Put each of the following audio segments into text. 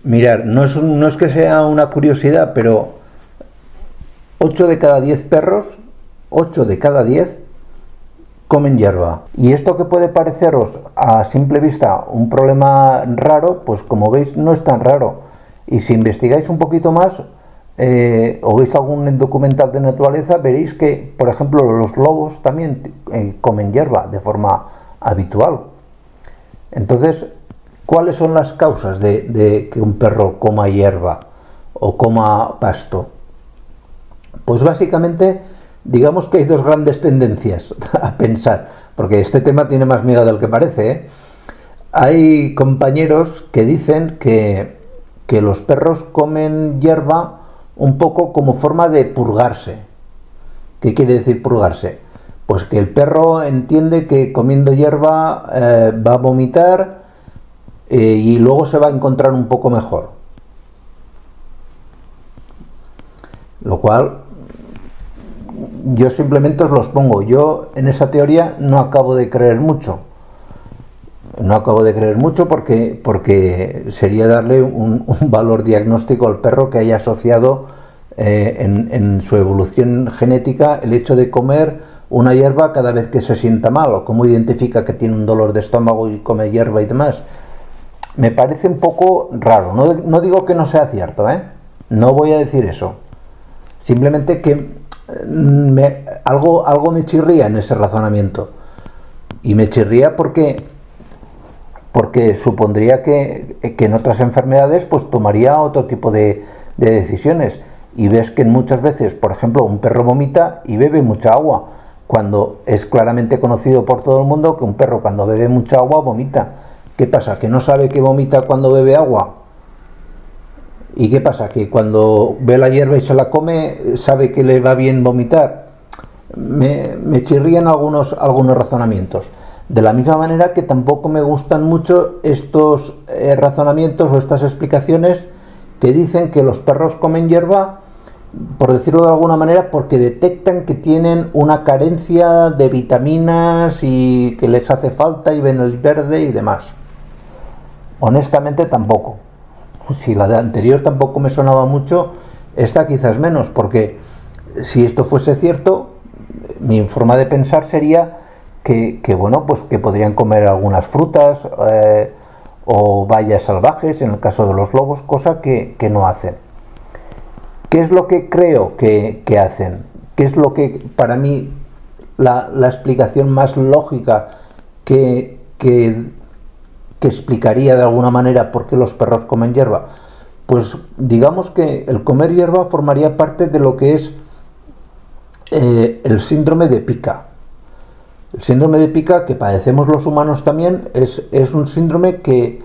Mirar, no es que sea una curiosidad, pero 8 de cada 10 perros, 8 de cada 10 comen hierba. Y esto que puede pareceros a simple vista un problema raro, pues como veis no es tan raro. Y si investigáis un poquito más, o veis algún documental de naturaleza, veréis que, por ejemplo, los lobos también comen hierba de forma habitual. Entonces, ¿cuáles son las causas de que un perro coma hierba o coma pasto? Pues básicamente, digamos que hay dos grandes tendencias a pensar, porque este tema tiene más miga del que parece, ¿eh? Hay compañeros que dicen que los perros comen hierba un poco como forma de purgarse. ¿Qué quiere decir purgarse? Pues que el perro entiende que comiendo hierba va a vomitar y luego se va a encontrar un poco mejor. Lo cual yo simplemente os los pongo. Yo en esa teoría no acabo de creer mucho. No acabo de creer mucho porque sería darle un valor diagnóstico al perro que haya asociado en su evolución genética el hecho de comer una hierba cada vez que se sienta mal, o cómo identifica que tiene un dolor de estómago y come hierba y demás. Me parece un poco raro. No digo que no sea cierto, ¿eh? No voy a decir eso. Simplemente que algo me chirría en ese razonamiento. Y me chirría porque supondría que en otras enfermedades pues tomaría otro tipo de decisiones. Y ves que muchas veces, por ejemplo, un perro vomita y bebe mucha agua, cuando es claramente conocido por todo el mundo que un perro cuando bebe mucha agua vomita. ¿Qué pasa? ¿Que no sabe que vomita cuando bebe agua? ¿Y qué pasa? ¿Que cuando ve la hierba y se la come sabe que le va bien vomitar? Me chirrían algunos razonamientos. De la misma manera que tampoco me gustan mucho estos razonamientos o estas explicaciones que dicen que los perros comen hierba, por decirlo de alguna manera, porque detectan que tienen una carencia de vitaminas y que les hace falta y ven el verde y demás. Honestamente tampoco. Si la de anterior tampoco me sonaba mucho, esta quizás menos, porque si esto fuese cierto, mi forma de pensar sería que bueno, pues que podrían comer algunas frutas o bayas salvajes en el caso de los lobos, cosa que no hacen. ¿Qué es lo que creo que hacen? ¿Qué es lo que para mí la explicación más lógica que explicaría de alguna manera por qué los perros comen hierba? Pues digamos que el comer hierba formaría parte de lo que es el síndrome de Pica. El síndrome de Pica, que padecemos los humanos también, es un síndrome que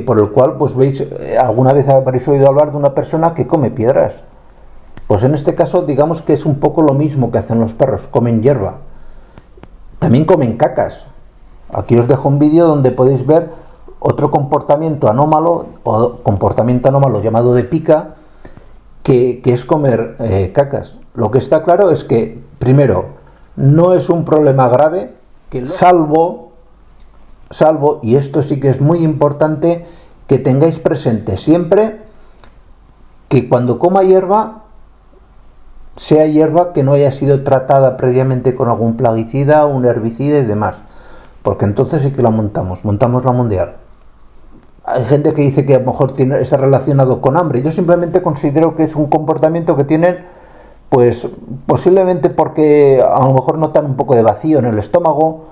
por el cual, pues veis, alguna vez habréis oído hablar de una persona que come piedras. Pues en este caso, digamos que es un poco lo mismo que hacen los perros, comen hierba. También comen cacas. Aquí os dejo un vídeo donde podéis ver otro comportamiento anómalo, llamado de Pica, que es comer cacas. Lo que está claro es que, primero, no es un problema grave, salvo, y esto sí que es muy importante, que tengáis presente siempre que cuando coma hierba, sea hierba que no haya sido tratada previamente con algún plaguicida, un herbicida y demás, porque entonces sí que la montamos la mundial. Hay gente que dice que a lo mejor está relacionado con hambre. Yo simplemente considero que es un comportamiento que tienen, pues posiblemente porque a lo mejor notan un poco de vacío en el estómago,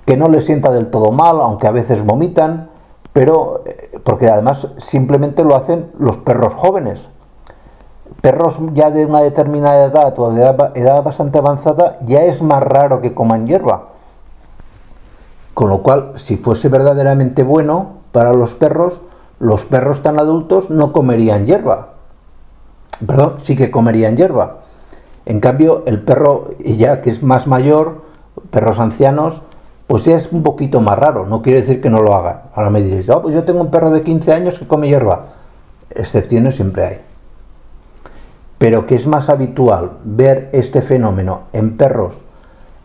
que no les sienta del todo mal, aunque a veces vomitan, pero porque además simplemente lo hacen los perros jóvenes. Perros ya de una determinada edad o de edad bastante avanzada, ya es más raro que coman hierba. Con lo cual, si fuese verdaderamente bueno para los perros tan adultos no comerían hierba. Perdón, sí que comerían hierba. En cambio, el perro ya que es más mayor, perros ancianos, pues ya es un poquito más raro. No quiere decir que no lo hagan. Ahora me diréis, pues yo tengo un perro de 15 años que come hierba. Excepciones siempre hay. Pero que es más habitual ver este fenómeno en perros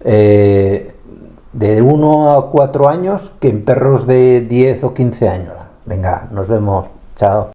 de 1 a 4 años que en perros de 10 o 15 años. Venga, nos vemos. Chao.